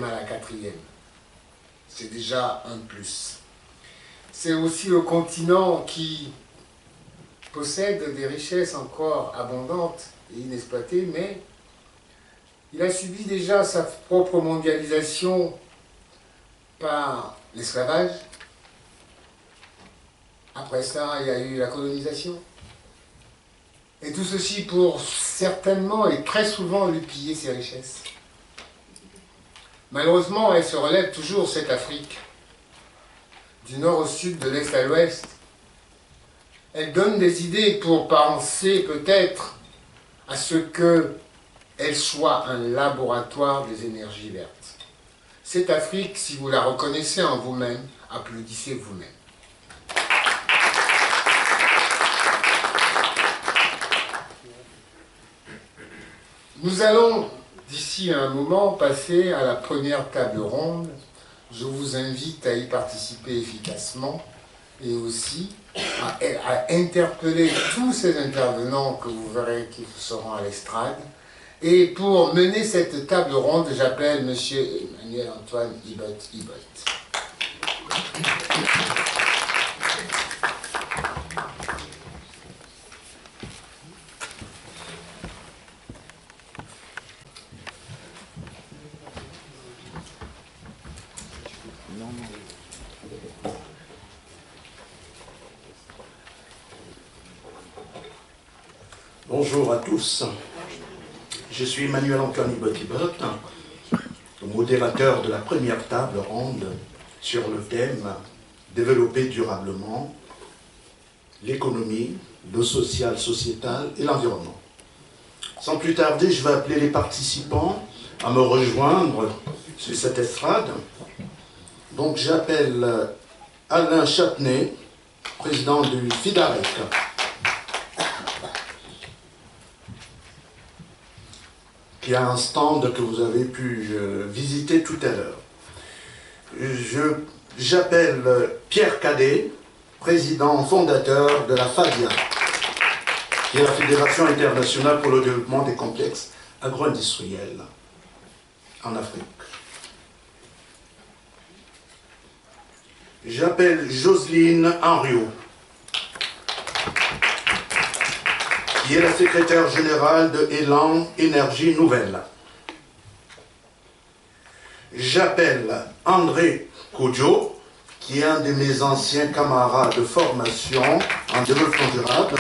à la quatrième. C'est déjà un plus. C'est aussi le continent qui possède des richesses encore abondantes et inexploitées, mais il a subi déjà sa propre mondialisation par l'esclavage. Après ça, il y a eu la colonisation. Et tout ceci pour certainement et très souvent lui piller ses richesses. Malheureusement, elle se relève toujours, cette Afrique, du nord au sud, de l'est à l'ouest. Elle donne des idées pour penser peut-être à ce qu'elle soit un laboratoire des énergies vertes. Cette Afrique, si vous la reconnaissez en vous-même, applaudissez vous-même. Nous allons, d'ici à un moment, passer à la première table ronde. Je vous invite à y participer efficacement et aussi à interpeller tous ces intervenants que vous verrez qui seront à l'estrade. Et pour mener cette table ronde, j'appelle M. Emmanuel-Antoine Ibot. Bonjour à tous. Je suis Emmanuel-Antoine Ibot, modérateur de la première table ronde sur le thème « Développer durablement l'économie, le social, sociétal et l'environnement ». Sans plus tarder, je vais appeler les participants à me rejoindre sur cette estrade. Donc j'appelle Alain Chapnay, président du FIDAREC. Qui a un stand que vous avez pu visiter tout à l'heure. J'appelle Pierre Cadet, président fondateur de la FADIA, qui est la Fédération internationale pour le développement des complexes agro-industriels en Afrique. J'appelle Jocelyne Henriot, qui est la secrétaire générale de Élan Énergie Nouvelle. J'appelle André Kodjo, qui est un de mes anciens camarades de formation en développement durable,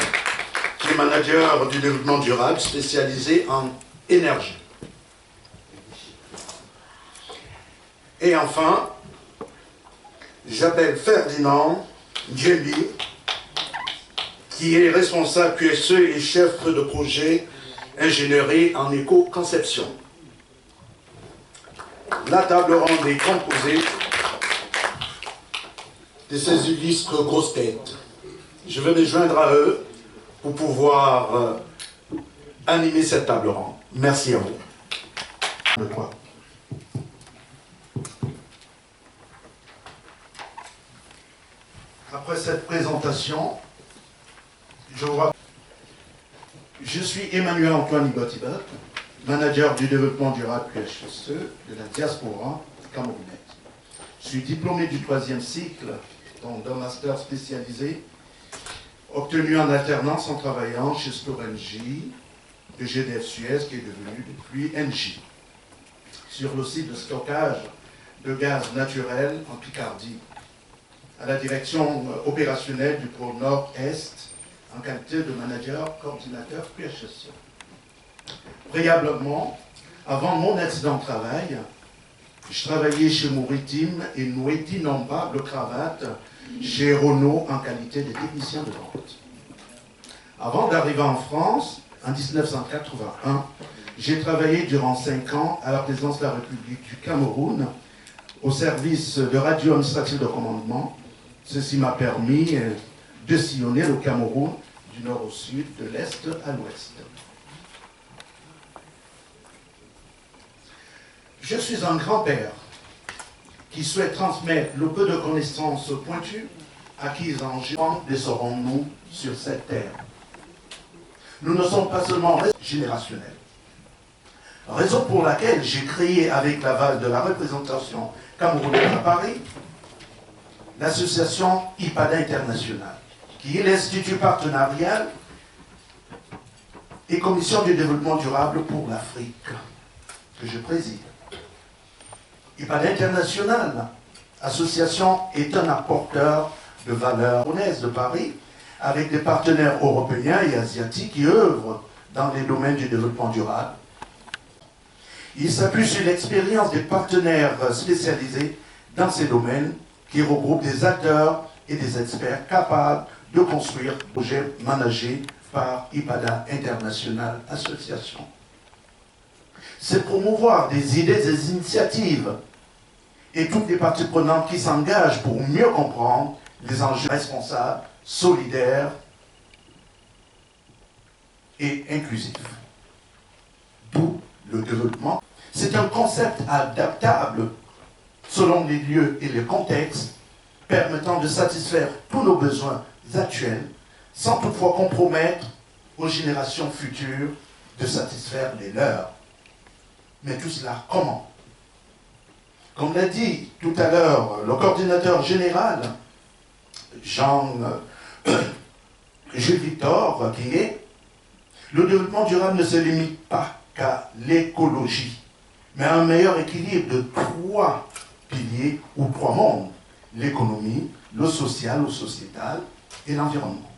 qui est manager du développement durable spécialisé en énergie. Et enfin, j'appelle Ferdinand Djembi, qui est responsable QSE et chef de projet ingénierie en éco-conception. La table ronde est composée de ces illustres grosses têtes. Je vais me joindre à eux pour pouvoir animer cette table ronde. Merci à vous. Après cette présentation, je suis Emmanuel-Antoine Ibot, manager du développement durable QHSE de la diaspora camerounaise. Je suis diplômé du 3e cycle, donc d'un master spécialisé, obtenu en alternance en travaillant chez Storengy, de GDF Suez, qui est devenu depuis Engie, sur le site de stockage de gaz naturel en Picardie, à la direction opérationnelle du pôle Nord-Est, en qualité de manager coordinateur QHSE. Préalablement, avant mon accident de travail, je travaillais chez Mouritim et nouais d'innombrables cravates chez Renault en qualité de technicien de vente. Avant d'arriver en France, en 1981, j'ai travaillé durant 5 ans à la présidence de la République du Cameroun au service de radio administrative de commandement. Ceci m'a permis de sillonner le Cameroun du nord au sud, de l'est à l'ouest. Je suis un grand-père qui souhaite transmettre le peu de connaissances pointues acquises en géant les serons-nous sur cette terre. Nous ne sommes pas seulement générationnels. Raison pour laquelle j'ai créé, avec l'aval de la représentation camerounaise à Paris, l'association IPADA International, qui est l'Institut partenarial et Commission du développement durable pour l'Afrique, que je préside. IPADA International, association, est un apporteur de valeurs camerounaises de Paris, avec des partenaires européens et asiatiques qui œuvrent dans les domaines du développement durable. Il s'appuie sur l'expérience des partenaires spécialisés dans ces domaines qui regroupent des acteurs et des experts capables de construire des projets managés par IPADA International Association. C'est promouvoir des idées, des initiatives et toutes les parties prenantes qui s'engagent pour mieux comprendre les enjeux responsables, solidaires et inclusifs. D'où le développement. C'est un concept adaptable selon les lieux et les contextes, permettant de satisfaire tous nos besoins actuels, sans toutefois compromettre aux générations futures de satisfaire les leurs. Mais tout cela, comment? Comme l'a dit tout à l'heure le coordinateur général, Jules Victor Guinguet, le développement durable ne se limite pas qu'à l'écologie, mais à un meilleur équilibre de trois piliers ou trois mondes: l'économie, le social ou sociétal et l'environnement.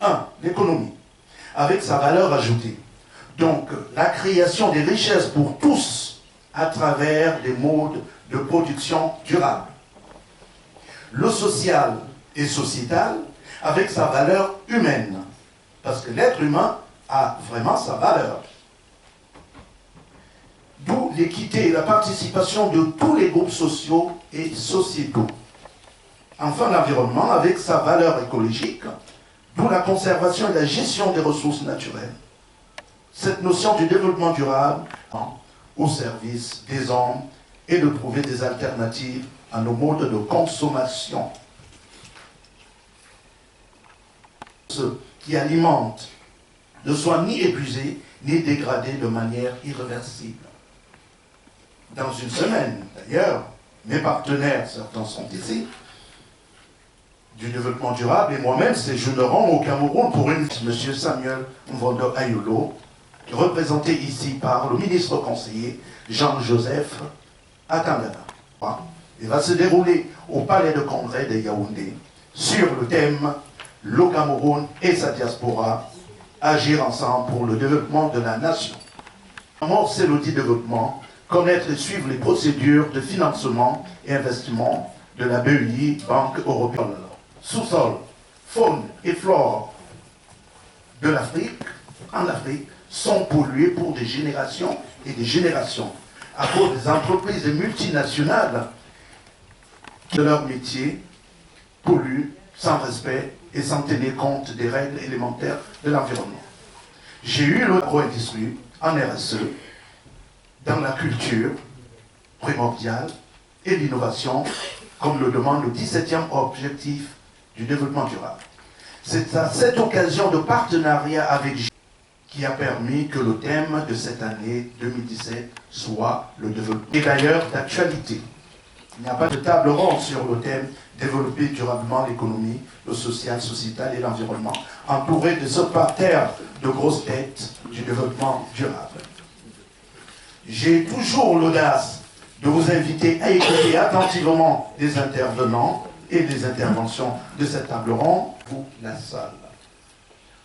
1. L'économie, avec sa valeur ajoutée. Donc, la création des richesses pour tous à travers des modes de production durables. Le social et sociétal, avec sa valeur humaine, parce que l'être humain a vraiment sa valeur. D'où l'équité et la participation de tous les groupes sociaux et sociétaux. Enfin, l'environnement, avec sa valeur écologique, d'où la conservation et la gestion des ressources naturelles. Cette notion du développement durable au service des hommes et de trouver des alternatives à nos modes de consommation. Ceux qui alimentent ne soient ni épuisés ni dégradés de manière irréversible. Dans une semaine, d'ailleurs, mes partenaires, certains sont ici, du développement durable, et moi-même séjournerons au Cameroun pour une... M. Samuel Mvondo Ayolo, représenté ici par le ministre conseiller Jean-Joseph Atangana. Il va se dérouler au Palais de Congrès de Yaoundé sur le thème « Le Cameroun et sa diaspora, agir ensemble pour le développement de la nation ». Amorcer l'audit développement, connaître et suivre les procédures de financement et investissement de la BEI, Banque européenne. Sous-sol, faune et flore de l'Afrique, en Afrique, sont pollués pour des générations et des générations, à cause des entreprises multinationales qui, de leur métier, polluent sans respect et sans tenir compte des règles élémentaires de l'environnement. J'ai eu l'agro-industrie en RSE, dans la culture primordiale et l'innovation, comme le demande le 17e objectif du développement durable. C'est à cette occasion de partenariat avec G qui a permis que le thème de cette année 2017 soit le développement. Et d'ailleurs d'actualité. Il n'y a pas de table ronde sur le thème développer durablement l'économie, le social, sociétal et l'environnement, entouré de ce parterre de grosses têtes du développement durable. J'ai toujours l'audace de vous inviter à écouter attentivement les intervenants et les interventions de cette table ronde pour la salle.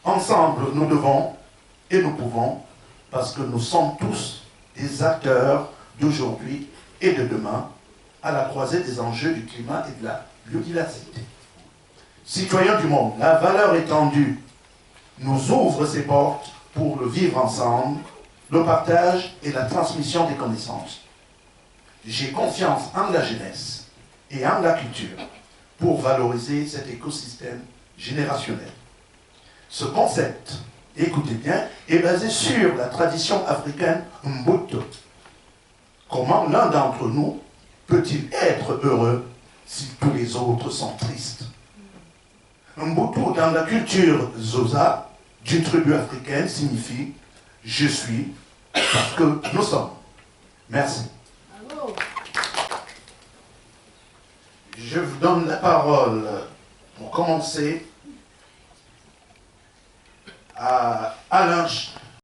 Ensemble, nous devons et nous pouvons, parce que nous sommes tous des acteurs d'aujourd'hui et de demain, à la croisée des enjeux du climat et de la biodiversité. Citoyens du monde, la valeur étendue nous ouvre ses portes pour le vivre ensemble, le partage et la transmission des connaissances. J'ai confiance en la jeunesse et en la culture pour valoriser cet écosystème générationnel. Ce concept, écoutez bien, est basé sur la tradition africaine Mbuto. Comment l'un d'entre nous peut-il être heureux si tous les autres sont tristes? Mbutu, dans la culture Zosa, d'une tribu africaine, signifie « je suis parce que nous sommes. Merci. Bravo. Je vous donne la parole pour commencer à Alain